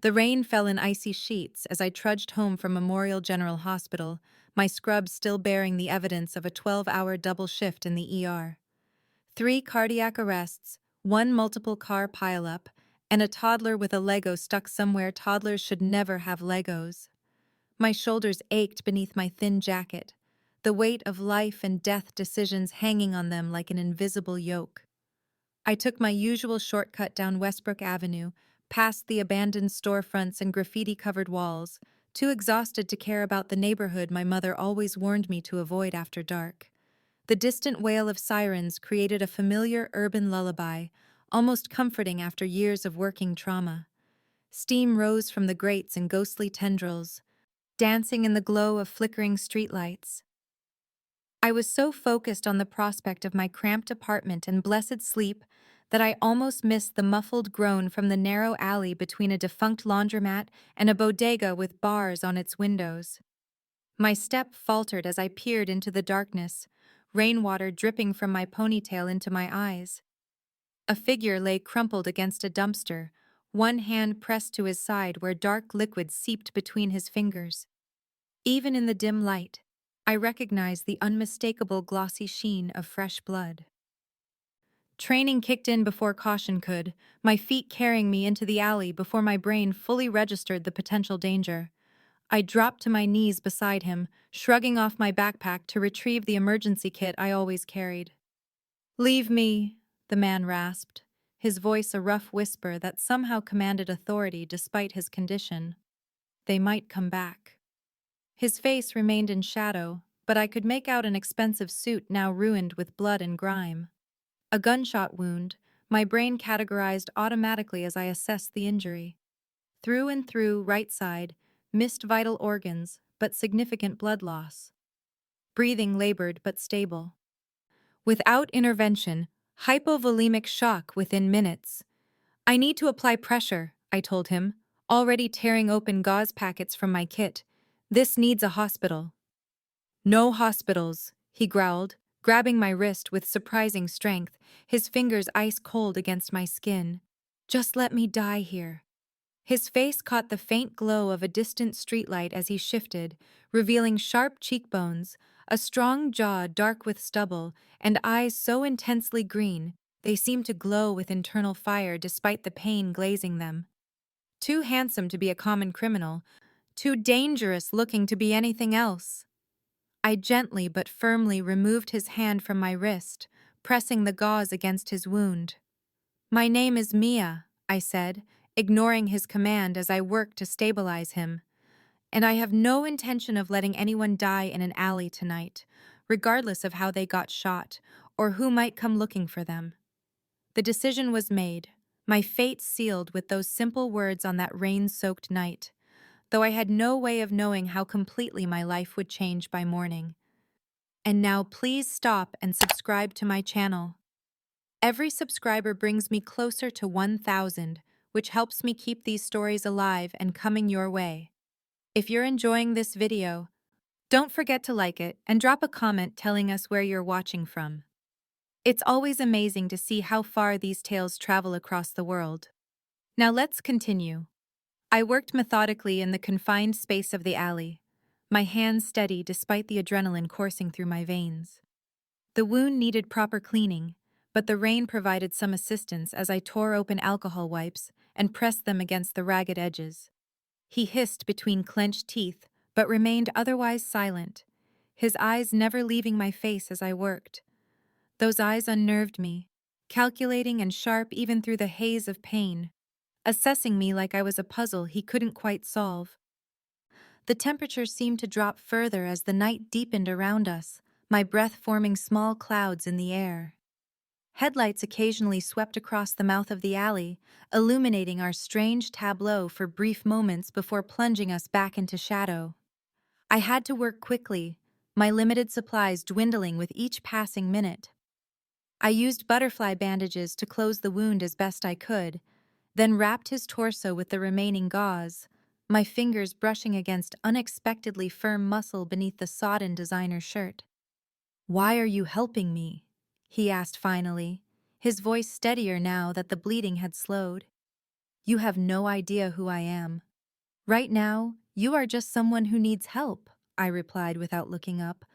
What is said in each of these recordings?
The rain fell in icy sheets as I trudged home from Memorial General Hospital, my scrubs still bearing the evidence of a 12-hour double shift in the ER. 3 cardiac arrests, 1 multiple car pileup, and a toddler with a Lego stuck somewhere toddlers should never have Legos. My shoulders ached beneath my thin jacket, the weight of life and death decisions hanging on them like an invisible yoke. I took my usual shortcut down Westbrook Avenue, past the abandoned storefronts and graffiti-covered walls, too exhausted to care about the neighborhood my mother always warned me to avoid after dark. The distant wail of sirens created a familiar urban lullaby, almost comforting after years of working trauma. Steam rose from the grates and ghostly tendrils, dancing in the glow of flickering streetlights. I was so focused on the prospect of my cramped apartment and blessed sleep that I almost missed the muffled groan from the narrow alley between a defunct laundromat and a bodega with bars on its windows. My step faltered as I peered into the darkness, rainwater dripping from my ponytail into my eyes. A figure lay crumpled against a dumpster, one hand pressed to his side where dark liquid seeped between his fingers. Even in the dim light, I recognized the unmistakable glossy sheen of fresh blood. Training kicked in before caution could, my feet carrying me into the alley before my brain fully registered the potential danger. I dropped to my knees beside him, shrugging off my backpack to retrieve the emergency kit I always carried. "Leave me," the man rasped, his voice a rough whisper that somehow commanded authority despite his condition. "They might come back." His face remained in shadow, but I could make out an expensive suit now ruined with blood and grime. A gunshot wound, my brain categorized automatically as I assessed the injury. Through and through, right side, missed vital organs, but significant blood loss. Breathing labored but stable. Without intervention, hypovolemic shock within minutes. "I need to apply pressure," I told him, already tearing open gauze packets from my kit. "This needs a hospital." "No hospitals," he growled, grabbing my wrist with surprising strength, his fingers ice cold against my skin. "Just let me die here." His face caught the faint glow of a distant streetlight as he shifted, revealing sharp cheekbones, a strong jaw dark with stubble, and eyes so intensely green they seemed to glow with internal fire despite the pain glazing them. Too handsome to be a common criminal, too dangerous looking to be anything else. I gently but firmly removed his hand from my wrist, pressing the gauze against his wound. "My name is Mia," I said, ignoring his command as I worked to stabilize him. "And I have no intention of letting anyone die in an alley tonight, regardless of how they got shot or who might come looking for them." The decision was made, my fate sealed with those simple words on that rain-soaked night, though I had no way of knowing how completely my life would change by morning. And now please stop and subscribe to my channel. Every subscriber brings me closer to 1,000, which helps me keep these stories alive and coming your way. If you're enjoying this video, don't forget to like it and drop a comment telling us where you're watching from. It's always amazing to see how far these tales travel across the world. Now let's continue. I worked methodically in the confined space of the alley, my hands steady despite the adrenaline coursing through my veins. The wound needed proper cleaning, but the rain provided some assistance as I tore open alcohol wipes and pressed them against the ragged edges. He hissed between clenched teeth, but remained otherwise silent, his eyes never leaving my face as I worked. Those eyes unnerved me, calculating and sharp even through the haze of pain, assessing me like I was a puzzle he couldn't quite solve. The temperature seemed to drop further as the night deepened around us, my breath forming small clouds in the air. Headlights occasionally swept across the mouth of the alley, illuminating our strange tableau for brief moments before plunging us back into shadow. I had to work quickly, my limited supplies dwindling with each passing minute. I used butterfly bandages to close the wound as best I could, then wrapped his torso with the remaining gauze, my fingers brushing against unexpectedly firm muscle beneath the sodden designer shirt. "Why are you helping me?" he asked finally, his voice steadier now that the bleeding had slowed. You have no idea who I am. Right now, you are just someone who needs help, I replied without looking up,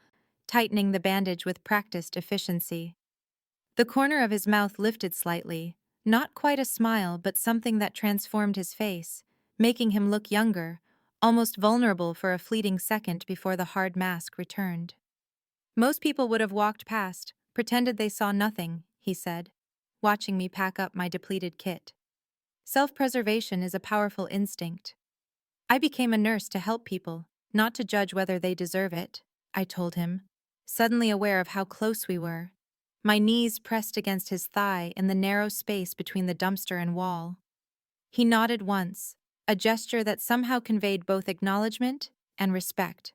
tightening the bandage with practiced efficiency. The corner of his mouth lifted slightly, not quite a smile but something that transformed his face, making him look younger, almost vulnerable for a fleeting second before the hard mask returned. Most people would have walked past, pretended they saw nothing, he said, watching me pack up my depleted kit. Self-preservation is a powerful instinct. I became a nurse to help people, not to judge whether they deserve it, I told him, suddenly aware of how close we were. My knees pressed against his thigh in the narrow space between the dumpster and wall. He nodded once, a gesture that somehow conveyed both acknowledgement and respect.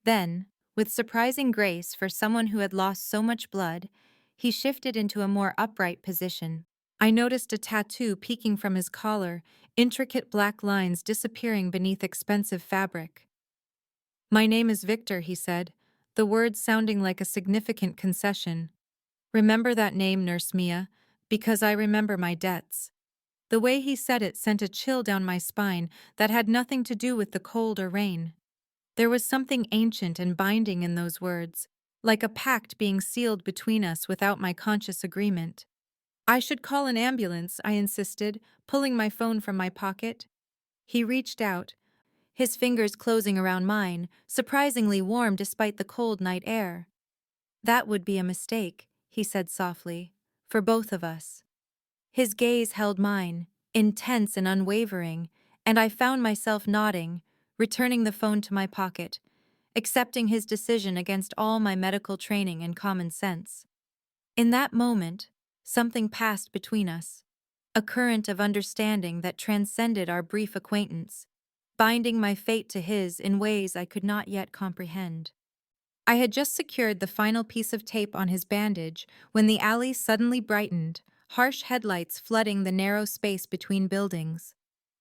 Then, with surprising grace for someone who had lost so much blood, he shifted into a more upright position. I noticed a tattoo peeking from his collar, intricate black lines disappearing beneath expensive fabric. My name is Victor, he said, the words sounding like a significant concession. Remember that name, Nurse Mia, because I remember my debts. The way he said it sent a chill down my spine that had nothing to do with the cold or rain. There was something ancient and binding in those words, like a pact being sealed between us without my conscious agreement. I should call an ambulance, I insisted, pulling my phone from my pocket. He reached out, his fingers closing around mine, surprisingly warm despite the cold night air. That would be a mistake, he said softly, for both of us. His gaze held mine, intense and unwavering, and I found myself nodding, returning the phone to my pocket, accepting his decision against all my medical training and common sense. In that moment, something passed between us, a current of understanding that transcended our brief acquaintance, binding my fate to his in ways I could not yet comprehend. I had just secured the final piece of tape on his bandage when the alley suddenly brightened, harsh headlights flooding the narrow space between buildings.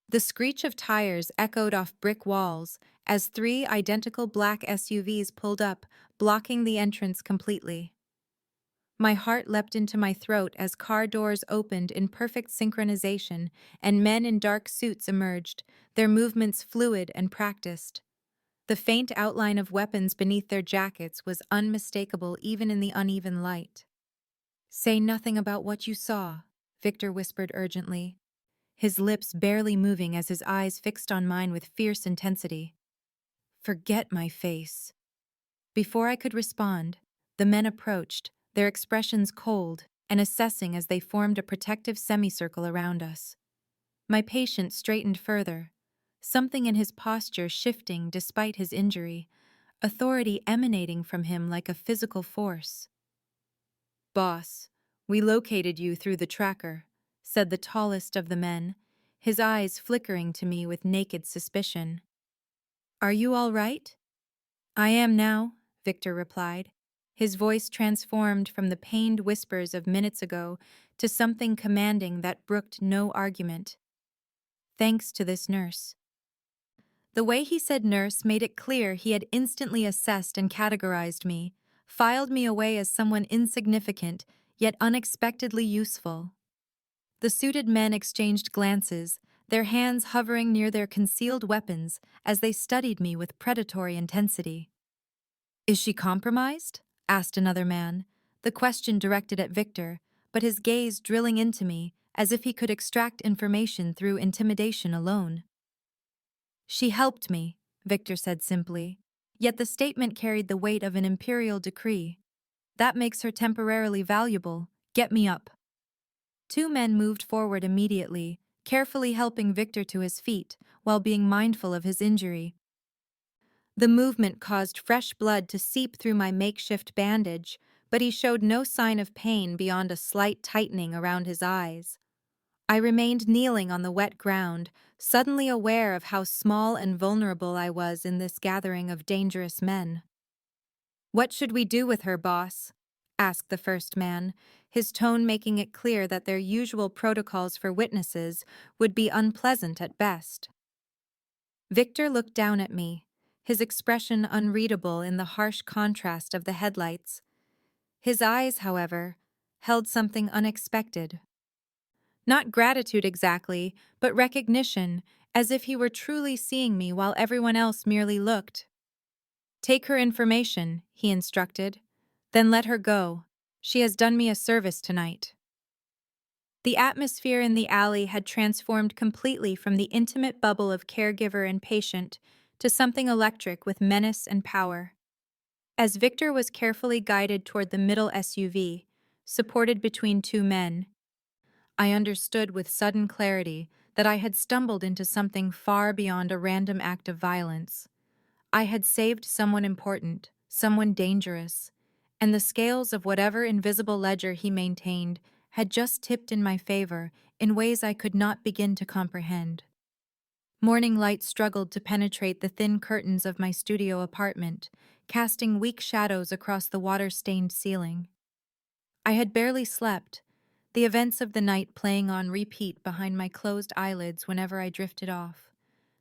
The screech of tires echoed off brick walls as three identical black SUVs pulled up, blocking the entrance completely. My heart leapt into my throat as car doors opened in perfect synchronization and men in dark suits emerged, their movements fluid and practiced. The faint outline of weapons beneath their jackets was unmistakable even in the uneven light. "Say nothing about what you saw," Victor whispered urgently, his lips barely moving as his eyes fixed on mine with fierce intensity. "Forget my face." Before I could respond, the men approached, their expressions cold and assessing as they formed a protective semicircle around us. My patient straightened further, something in his posture shifting despite his injury, authority emanating from him like a physical force. "Boss, we located you through the tracker," said the tallest of the men, his eyes flickering to me with naked suspicion. "Are you all right?" "I am now," Victor replied, his voice transformed from the pained whispers of minutes ago to something commanding that brooked no argument. "Thanks to this nurse." The way he said nurse made it clear he had instantly assessed and categorized me, filed me away as someone insignificant, yet unexpectedly useful. The suited men exchanged glances, their hands hovering near their concealed weapons as they studied me with predatory intensity. "Is she compromised?" asked another man, the question directed at Victor, but his gaze drilling into me as if he could extract information through intimidation alone. "She helped me," Victor said simply, yet the statement carried the weight of an imperial decree. "That makes her temporarily valuable. Get me up." Two men moved forward immediately, carefully helping Victor to his feet while being mindful of his injury. The movement caused fresh blood to seep through my makeshift bandage, but he showed no sign of pain beyond a slight tightening around his eyes. I remained kneeling on the wet ground, suddenly aware of how small and vulnerable I was in this gathering of dangerous men. "What should we do with her, boss?" asked the first man, his tone making it clear that their usual protocols for witnesses would be unpleasant at best. Victor looked down at me, his expression unreadable in the harsh contrast of the headlights. His eyes, however, held something unexpected. Not gratitude exactly, but recognition, as if he were truly seeing me while everyone else merely looked. Take her information, he instructed. Then let her go. She has done me a service tonight. The atmosphere in the alley had transformed completely from the intimate bubble of caregiver and patient to something electric with menace and power. As Victor was carefully guided toward the middle SUV, supported between two men, I understood with sudden clarity that I had stumbled into something far beyond a random act of violence. I had saved someone important, someone dangerous, and the scales of whatever invisible ledger he maintained had just tipped in my favor in ways I could not begin to comprehend. Morning light struggled to penetrate the thin curtains of my studio apartment, casting weak shadows across the water-stained ceiling. I had barely slept, the events of the night playing on repeat behind my closed eyelids whenever I drifted off.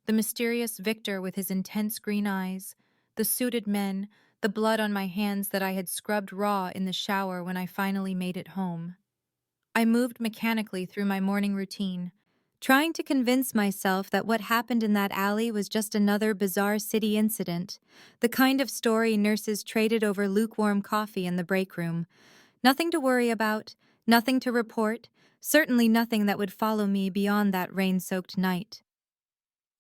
The mysterious Victor with his intense green eyes, the suited men, the blood on my hands that I had scrubbed raw in the shower when I finally made it home. I moved mechanically through my morning routine, trying to convince myself that what happened in that alley was just another bizarre city incident, the kind of story nurses traded over lukewarm coffee in the break room. Nothing to worry about, nothing to report, certainly nothing that would follow me beyond that rain-soaked night.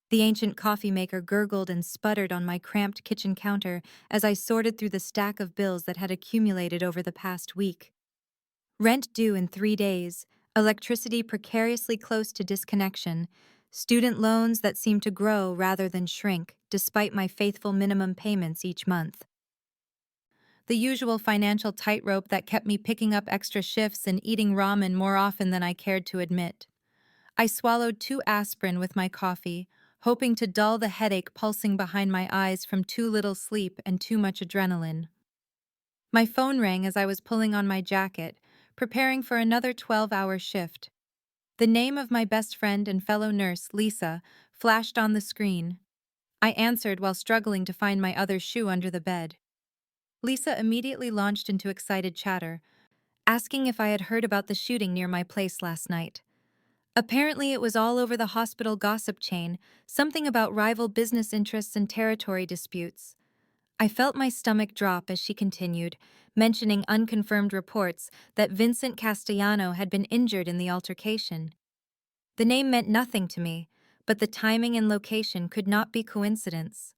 The ancient coffee maker gurgled and sputtered on my cramped kitchen counter as I sorted through the stack of bills that had accumulated over the past week. Rent due in 3 days, electricity precariously close to disconnection, student loans that seemed to grow rather than shrink, despite my faithful minimum payments each month. The usual financial tightrope that kept me picking up extra shifts and eating ramen more often than I cared to admit. I swallowed 2 aspirin with my coffee, hoping to dull the headache pulsing behind my eyes from too little sleep and too much adrenaline. My phone rang as I was pulling on my jacket, preparing for another 12-hour shift. The name of my best friend and fellow nurse, Lisa, flashed on the screen. I answered while struggling to find my other shoe under the bed. Lisa immediately launched into excited chatter, asking if I had heard about the shooting near my place last night. Apparently, it was all over the hospital gossip chain, something about rival business interests and territory disputes. I felt my stomach drop as she continued, mentioning unconfirmed reports that Vincent Castellano had been injured in the altercation. The name meant nothing to me, but the timing and location could not be coincidence.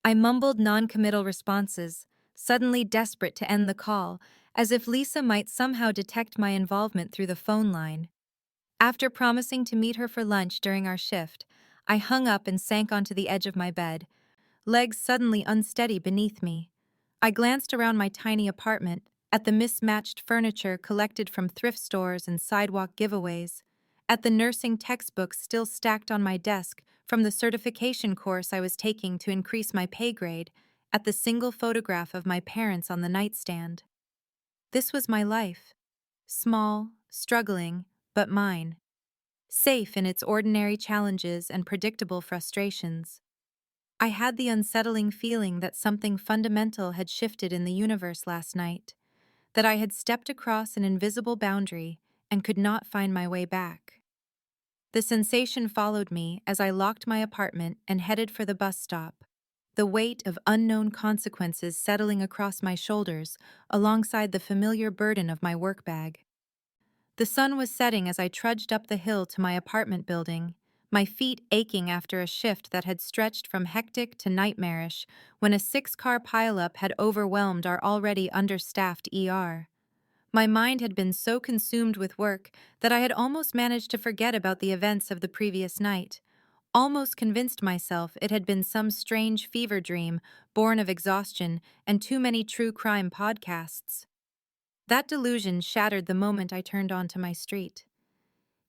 I mumbled non-committal responses, suddenly desperate to end the call, as if Lisa might somehow detect my involvement through the phone line. After promising to meet her for lunch during our shift, I hung up and sank onto the edge of my bed, legs suddenly unsteady beneath me. I glanced around my tiny apartment, at the mismatched furniture collected from thrift stores and sidewalk giveaways, at the nursing textbooks still stacked on my desk from the certification course I was taking to increase my pay grade, at the single photograph of my parents on the nightstand. This was my life. Small, struggling, but mine. Safe in its ordinary challenges and predictable frustrations. I had the unsettling feeling that something fundamental had shifted in the universe last night, that I had stepped across an invisible boundary and could not find my way back. The sensation followed me as I locked my apartment and headed for the bus stop, the weight of unknown consequences settling across my shoulders alongside the familiar burden of my work bag. The sun was setting as I trudged up the hill to my apartment building, my feet aching after a shift that had stretched from hectic to nightmarish when a 6-car pileup had overwhelmed our already understaffed ER. My mind had been so consumed with work that I had almost managed to forget about the events of the previous night, almost convinced myself it had been some strange fever dream born of exhaustion and too many true crime podcasts. That delusion shattered the moment I turned onto my street.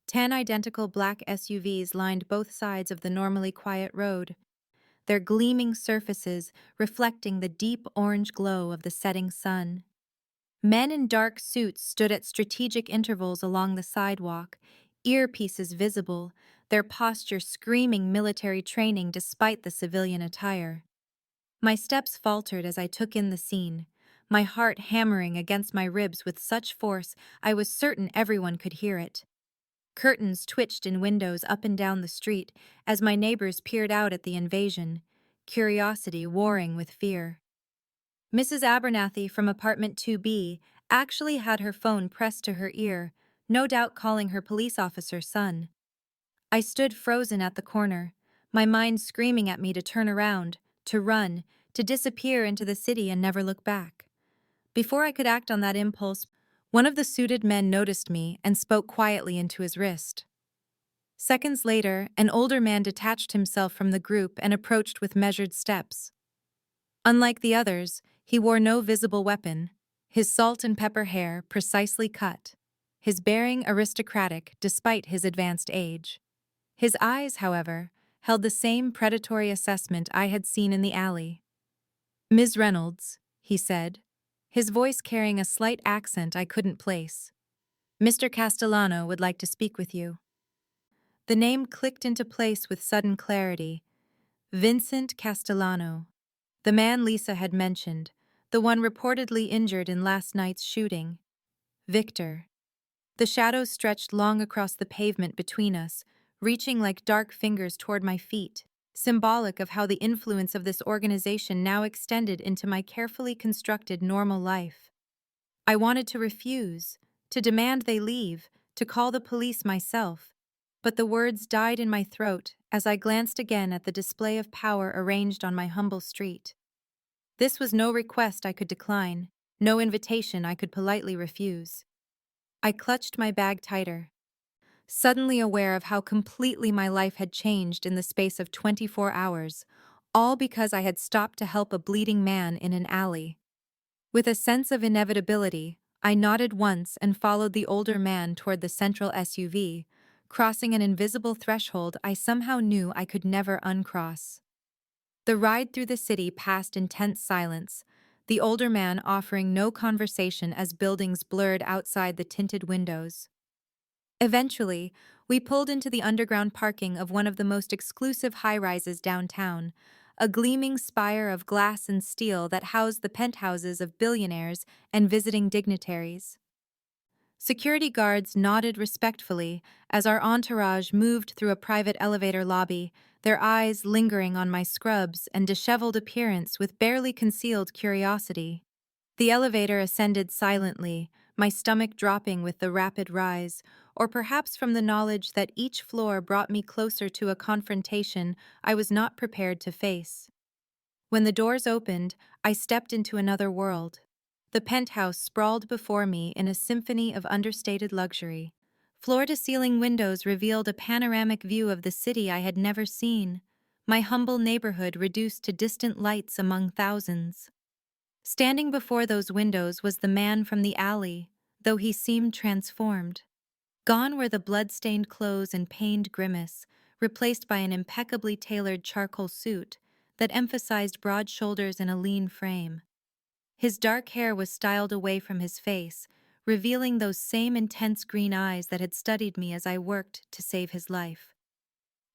10 identical black SUVs lined both sides of the normally quiet road, their gleaming surfaces reflecting the deep orange glow of the setting sun. Men in dark suits stood at strategic intervals along the sidewalk, earpieces visible, their posture screaming military training despite the civilian attire. My steps faltered as I took in the scene, my heart hammering against my ribs with such force I was certain everyone could hear it. Curtains twitched in windows up and down the street as my neighbors peered out at the invasion, curiosity warring with fear. Mrs. Abernathy from apartment 2B actually had her phone pressed to her ear, no doubt calling her police officer son. I stood frozen at the corner, my mind screaming at me to turn around, to run, to disappear into the city and never look back. Before I could act on that impulse, one of the suited men noticed me and spoke quietly into his wrist. Seconds later, an older man detached himself from the group and approached with measured steps. Unlike the others, he wore no visible weapon, his salt and pepper hair precisely cut, his bearing aristocratic despite his advanced age. His eyes, however, held the same predatory assessment I had seen in the alley. "Ms. Reynolds," he said, his voice carrying a slight accent I couldn't place. "Mr. Castellano would like to speak with you." The name clicked into place with sudden clarity. Vincent Castellano. The man Lisa had mentioned, the one reportedly injured in last night's shooting. Victor. The shadows stretched long across the pavement between us, reaching like dark fingers toward my feet, symbolic of how the influence of this organization now extended into my carefully constructed normal life. I wanted to refuse, to demand they leave, to call the police myself, but the words died in my throat as I glanced again at the display of power arranged on my humble street. This was no request I could decline, no invitation I could politely refuse. I clutched my bag tighter, suddenly aware of how completely my life had changed in the space of 24 hours, all because I had stopped to help a bleeding man in an alley. With a sense of inevitability, I nodded once and followed the older man toward the central SUV, crossing an invisible threshold I somehow knew I could never uncross. The ride through the city passed in tense silence, the older man offering no conversation as buildings blurred outside the tinted windows. Eventually, we pulled into the underground parking of one of the most exclusive high-rises downtown, a gleaming spire of glass and steel that housed the penthouses of billionaires and visiting dignitaries. Security guards nodded respectfully as our entourage moved through a private elevator lobby, their eyes lingering on my scrubs and disheveled appearance with barely concealed curiosity. The elevator ascended silently, my stomach dropping with the rapid rise, or perhaps from the knowledge that each floor brought me closer to a confrontation I was not prepared to face. When the doors opened, I stepped into another world. The penthouse sprawled before me in a symphony of understated luxury. Floor-to-ceiling windows revealed a panoramic view of the city I had never seen, my humble neighborhood reduced to distant lights among thousands. Standing before those windows was the man from the alley, though he seemed transformed. Gone were the blood-stained clothes and pained grimace, replaced by an impeccably tailored charcoal suit that emphasized broad shoulders and a lean frame. His dark hair was styled away from his face, revealing those same intense green eyes that had studied me as I worked to save his life.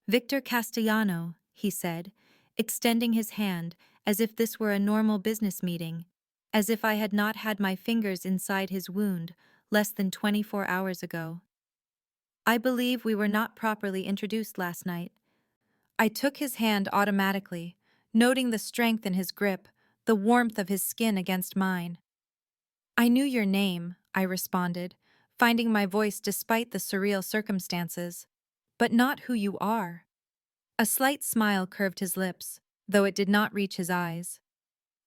"Victor Castellano," he said, extending his hand as if this were a normal business meeting, as if I had not had my fingers inside his wound less than 24 hours ago. I believe we were not properly introduced last night. I took his hand automatically, noting the strength in his grip, the warmth of his skin against mine. "I knew your name," I responded, finding my voice despite the surreal circumstances, "but not who you are." A slight smile curved his lips, though it did not reach his eyes.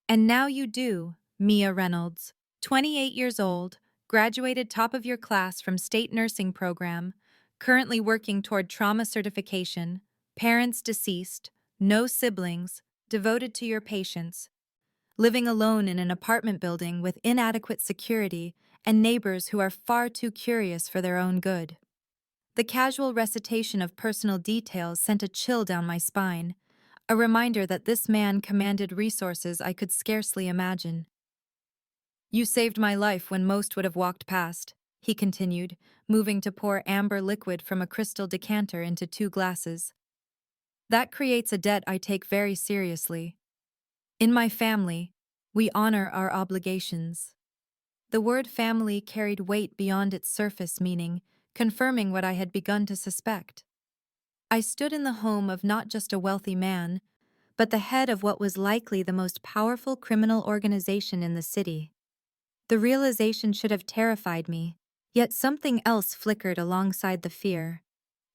"And now you do, Mia Reynolds, 28 years old, graduated top of your class from state nursing program, currently working toward trauma certification, parents deceased, no siblings, devoted to your patients, living alone in an apartment building with inadequate security and neighbors who are far too curious for their own good." The casual recitation of personal details sent a chill down my spine, a reminder that this man commanded resources I could scarcely imagine. "You saved my life when most would have walked past," he continued, moving to pour amber liquid from a crystal decanter into 2 glasses. "That creates a debt I take very seriously. In my family, we honor our obligations." The word family carried weight beyond its surface meaning, confirming what I had begun to suspect. I stood in the home of not just a wealthy man, but the head of what was likely the most powerful criminal organization in the city. The realization should have terrified me, yet something else flickered alongside the fear.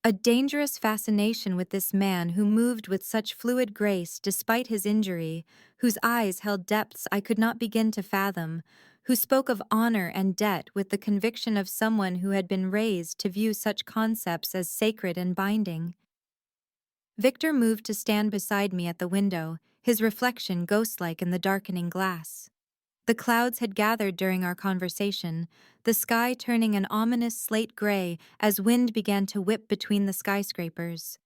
A dangerous fascination with this man who moved with such fluid grace despite his injury, whose eyes held depths I could not begin to fathom, who spoke of honor and debt with the conviction of someone who had been raised to view such concepts as sacred and binding. Victor moved to stand beside me at the window, his reflection ghost-like in the darkening glass. The clouds had gathered during our conversation, the sky turning an ominous slate gray as wind began to whip between the skyscrapers.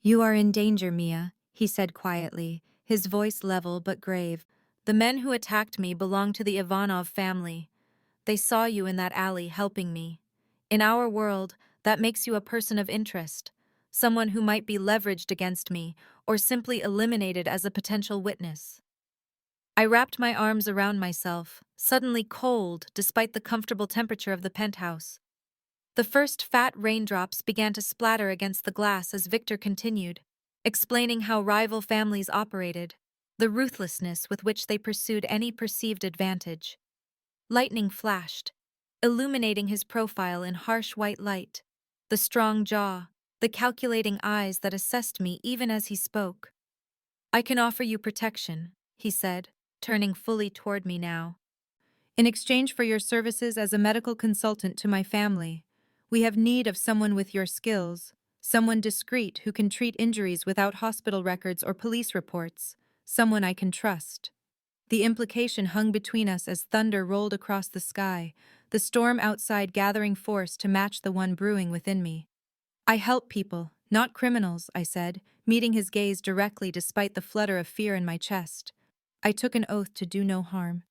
"You are in danger, Mia," he said quietly, his voice level but grave. "The men who attacked me belong to the Ivanov family. They saw you in that alley helping me. In our world, that makes you a person of interest, someone who might be leveraged against me or simply eliminated as a potential witness." I wrapped my arms around myself, suddenly cold despite the comfortable temperature of the penthouse. The first fat raindrops began to splatter against the glass as Victor continued, explaining how rival families operated, the ruthlessness with which they pursued any perceived advantage. Lightning flashed, illuminating his profile in harsh white light, the strong jaw, the calculating eyes that assessed me even as he spoke. "I can offer you protection," he said, turning fully toward me now. "In exchange for your services as a medical consultant to my family, we have need of someone with your skills, someone discreet who can treat injuries without hospital records or police reports, someone I can trust." The implication hung between us as thunder rolled across the sky, the storm outside gathering force to match the one brewing within me. "I help people, not criminals," I said, meeting his gaze directly despite the flutter of fear in my chest. I took an oath to do no harm.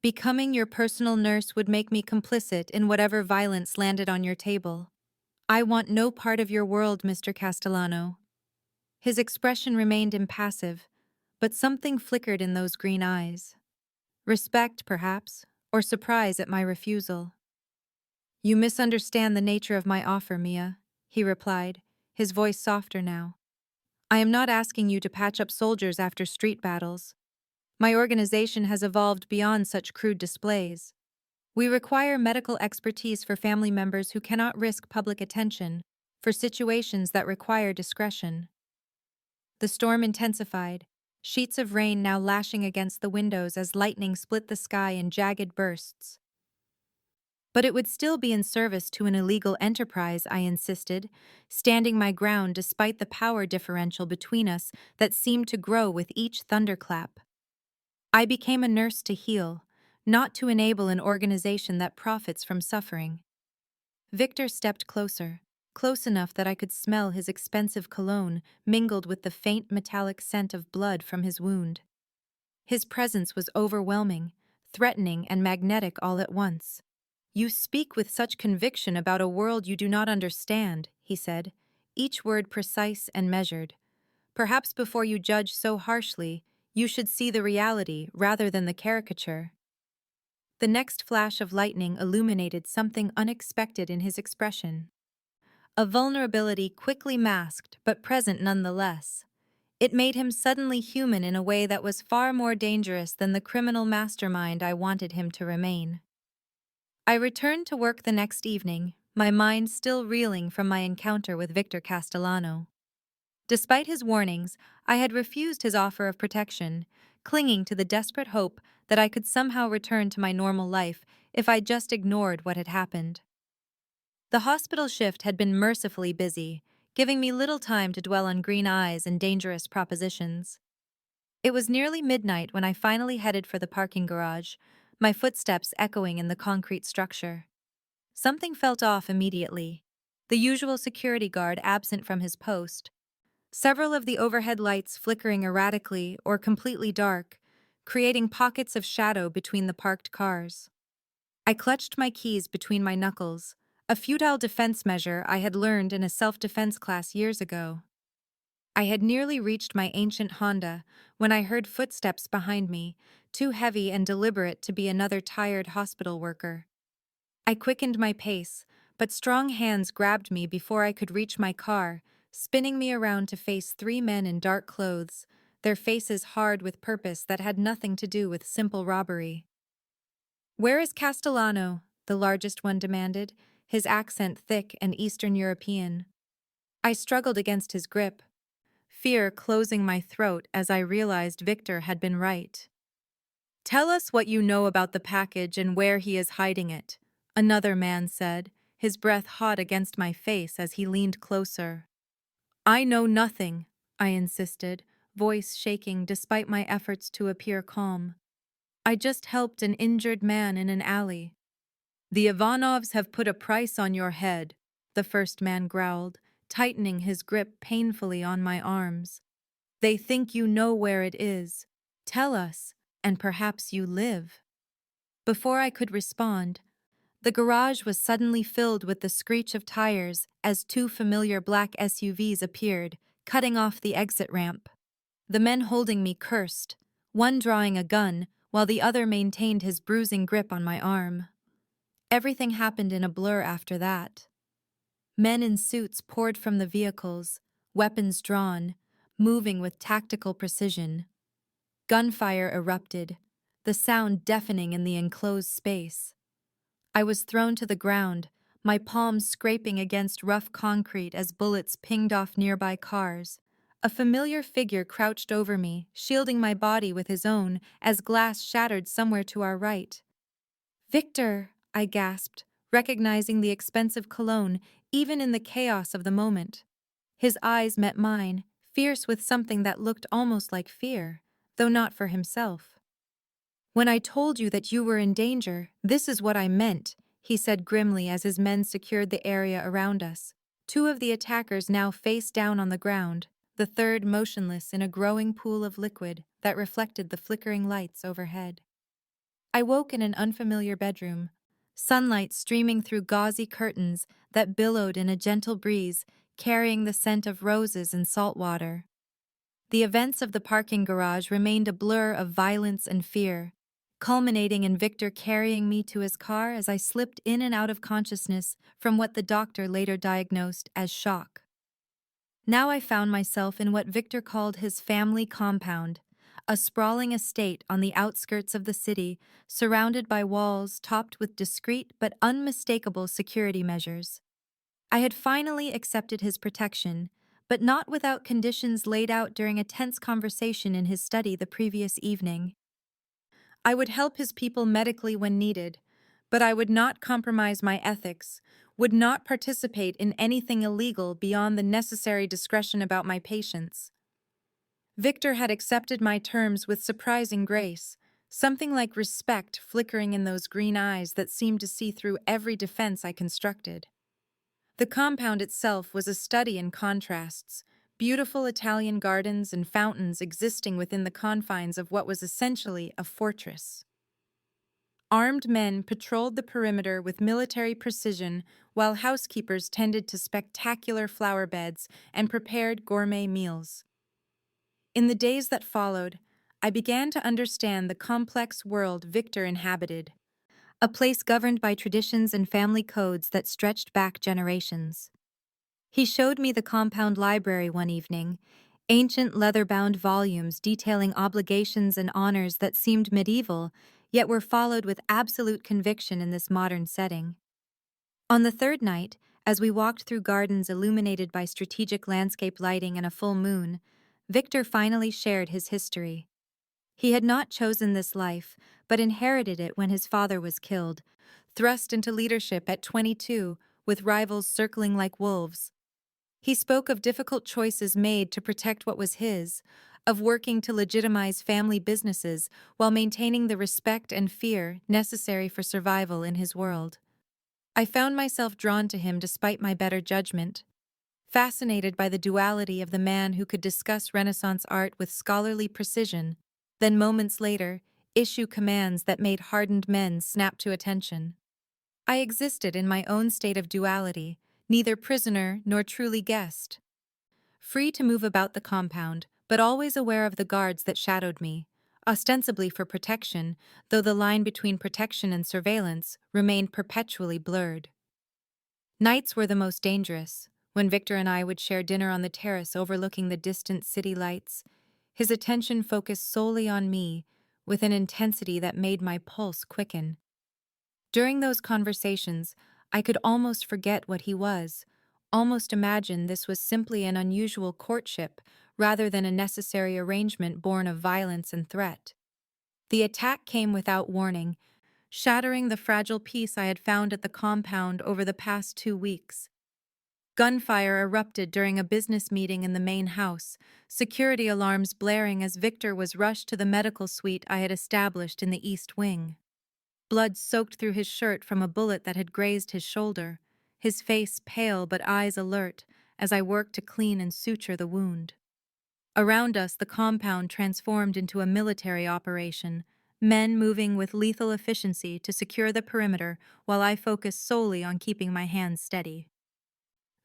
"Becoming your personal nurse would make me complicit in whatever violence landed on your table. I want no part of your world, Mr. Castellano." His expression remained impassive, but something flickered in those green eyes. Respect, perhaps, or surprise at my refusal. "You misunderstand the nature of my offer, Mia," he replied, his voice softer now. "I am not asking you to patch up soldiers after street battles. My organization has evolved beyond such crude displays. We require medical expertise for family members who cannot risk public attention, for situations that require discretion." The storm intensified, sheets of rain now lashing against the windows as lightning split the sky in jagged bursts. "But it would still be in service to an illegal enterprise," I insisted, standing my ground despite the power differential between us that seemed to grow with each thunderclap. "I became a nurse to heal, not to enable an organization that profits from suffering." Victor stepped closer, close enough that I could smell his expensive cologne mingled with the faint metallic scent of blood from his wound. His presence was overwhelming, threatening and magnetic all at once. "You speak with such conviction about a world you do not understand," he said, each word precise and measured. "Perhaps before you judge so harshly, you should see the reality rather than the caricature." The next flash of lightning illuminated something unexpected in his expression. A vulnerability quickly masked but present nonetheless. It made him suddenly human in a way that was far more dangerous than the criminal mastermind I wanted him to remain. I returned to work the next evening, my mind still reeling from my encounter with Victor Castellano. Despite his warnings, I had refused his offer of protection, clinging to the desperate hope that I could somehow return to my normal life if I just ignored what had happened. The hospital shift had been mercifully busy, giving me little time to dwell on green eyes and dangerous propositions. It was nearly midnight when I finally headed for the parking garage, my footsteps echoing in the concrete structure. Something felt off immediately. The usual security guard absent from his post, several of the overhead lights flickering erratically or completely dark, creating pockets of shadow between the parked cars. I clutched my keys between my knuckles, a futile defense measure I had learned in a self-defense class years ago. I had nearly reached my ancient Honda when I heard footsteps behind me, too heavy and deliberate to be another tired hospital worker. I quickened my pace, but strong hands grabbed me before I could reach my car, spinning me around to face three men in dark clothes, their faces hard with purpose that had nothing to do with simple robbery. "Where is Castellano?" the largest one demanded, his accent thick and Eastern European. I struggled against his grip, fear closing my throat as I realized Victor had been right. "Tell us what you know about the package and where he is hiding it," another man said, his breath hot against my face as he leaned closer. "I know nothing," I insisted, voice shaking despite my efforts to appear calm. "I just helped an injured man in an alley." "The Ivanovs have put a price on your head," the first man growled, tightening his grip painfully on my arms. "They think you know where it is. Tell us, and perhaps you live." Before I could respond, the garage was suddenly filled with the screech of tires as two familiar black SUVs appeared, cutting off the exit ramp. The men holding me cursed, one drawing a gun while the other maintained his bruising grip on my arm. Everything happened in a blur after that. Men in suits poured from the vehicles, weapons drawn, moving with tactical precision. Gunfire erupted, the sound deafening in the enclosed space. I was thrown to the ground, my palms scraping against rough concrete as bullets pinged off nearby cars. A familiar figure crouched over me, shielding my body with his own as glass shattered somewhere to our right. "Victor," I gasped, recognizing the expensive cologne even in the chaos of the moment. His eyes met mine, fierce with something that looked almost like fear, though not for himself. "When I told you that you were in danger, this is what I meant," he said grimly as his men secured the area around us. Two of the attackers now face down on the ground, the third motionless in a growing pool of liquid that reflected the flickering lights overhead. I woke in an unfamiliar bedroom, sunlight streaming through gauzy curtains that billowed in a gentle breeze, carrying the scent of roses and salt water. The events of the parking garage remained a blur of violence and fear, culminating in Victor carrying me to his car as I slipped in and out of consciousness from what the doctor later diagnosed as shock. Now I found myself in what Victor called his family compound, a sprawling estate on the outskirts of the city, surrounded by walls topped with discreet but unmistakable security measures. I had finally accepted his protection, but not without conditions laid out during a tense conversation in his study the previous evening. I would help his people medically when needed, but I would not compromise my ethics, would not participate in anything illegal beyond the necessary discretion about my patients. Victor had accepted my terms with surprising grace, something like respect flickering in those green eyes that seemed to see through every defense I constructed. The compound itself was a study in contrasts, beautiful Italian gardens and fountains existing within the confines of what was essentially a fortress. Armed men patrolled the perimeter with military precision, while housekeepers tended to spectacular flower beds and prepared gourmet meals. In the days that followed, I began to understand the complex world Victor inhabited, a place governed by traditions and family codes that stretched back generations. He showed me the compound library one evening, ancient leather-bound volumes detailing obligations and honors that seemed medieval, yet were followed with absolute conviction in this modern setting. On the third night, as we walked through gardens illuminated by strategic landscape lighting and a full moon, Victor finally shared his history. He had not chosen this life, but inherited it when his father was killed, thrust into leadership at 22, with rivals circling like wolves. He spoke of difficult choices made to protect what was his, of working to legitimize family businesses while maintaining the respect and fear necessary for survival in his world. I found myself drawn to him despite my better judgment, fascinated by the duality of the man who could discuss Renaissance art with scholarly precision, then moments later, issue commands that made hardened men snap to attention. I existed in my own state of duality, neither prisoner nor truly guest. Free to move about the compound, but always aware of the guards that shadowed me, ostensibly for protection, though the line between protection and surveillance remained perpetually blurred. Nights were the most dangerous, when Victor and I would share dinner on the terrace overlooking the distant city lights. His attention focused solely on me, with an intensity that made my pulse quicken. During those conversations, I could almost forget what he was, almost imagine this was simply an unusual courtship rather than a necessary arrangement born of violence and threat. The attack came without warning, shattering the fragile peace I had found at the compound over the past 2 weeks. Gunfire erupted during a business meeting in the main house, security alarms blaring as Victor was rushed to the medical suite I had established in the East Wing. Blood soaked through his shirt from a bullet that had grazed his shoulder, his face pale but eyes alert as I worked to clean and suture the wound. Around us, the compound transformed into a military operation, men moving with lethal efficiency to secure the perimeter while I focused solely on keeping my hands steady.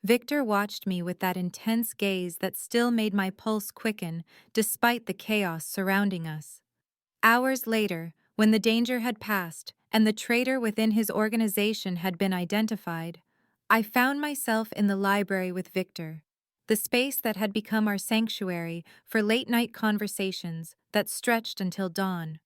Victor watched me with that intense gaze that still made my pulse quicken despite the chaos surrounding us. Hours later, when the danger had passed and the traitor within his organization had been identified, I found myself in the library with Victor, the space that had become our sanctuary for late-night conversations that stretched until dawn.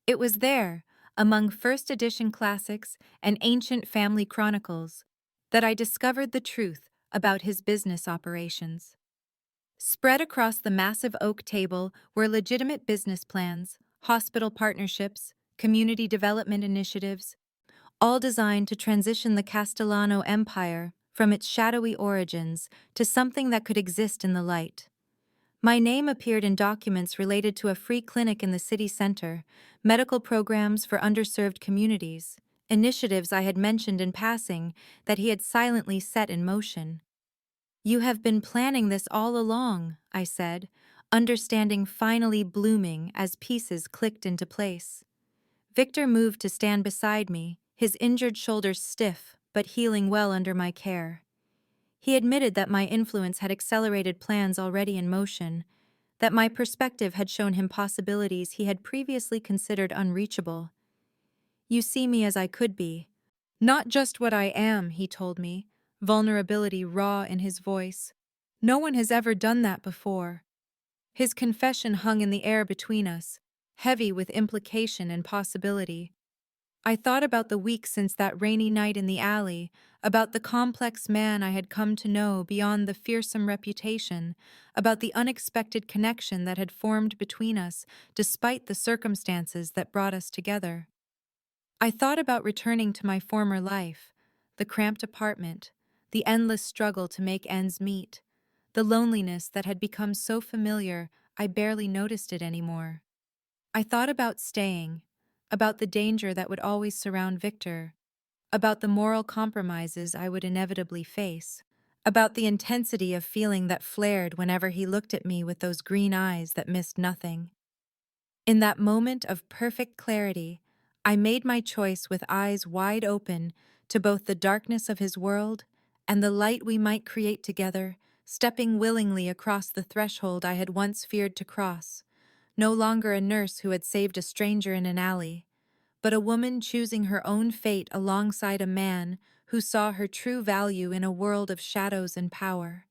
It was there, among first edition classics and ancient family chronicles, that I discovered the truth about his business operations. Spread across the massive oak table were legitimate business plans, hospital partnerships, community development initiatives, all designed to transition the Castellano Empire from its shadowy origins to something that could exist in the light. My name appeared in documents related to a free clinic in the city center, medical programs for underserved communities, initiatives I had mentioned in passing that he had silently set in motion. "You have been planning this all along," I said, understanding finally blooming as pieces clicked into place. Victor moved to stand beside me, his injured shoulders stiff but healing well under my care. He admitted that my influence had accelerated plans already in motion, that my perspective had shown him possibilities he had previously considered unreachable. "You see me as I could be, not just what I am," he told me, vulnerability raw in his voice. "No one has ever done that before." His confession hung in the air between us, heavy with implication and possibility. I thought about the weeks since that rainy night in the alley, about the complex man I had come to know beyond the fearsome reputation, about the unexpected connection that had formed between us despite the circumstances that brought us together. I thought about returning to my former life, the cramped apartment, the endless struggle to make ends meet, the loneliness that had become so familiar I barely noticed it anymore. I thought about staying, about the danger that would always surround Victor, about the moral compromises I would inevitably face, about the intensity of feeling that flared whenever he looked at me with those green eyes that missed nothing. In that moment of perfect clarity, I made my choice with eyes wide open to both the darkness of his world and the light we might create together, stepping willingly across the threshold I had once feared to cross, no longer a nurse who had saved a stranger in an alley, but a woman choosing her own fate alongside a man who saw her true value in a world of shadows and power.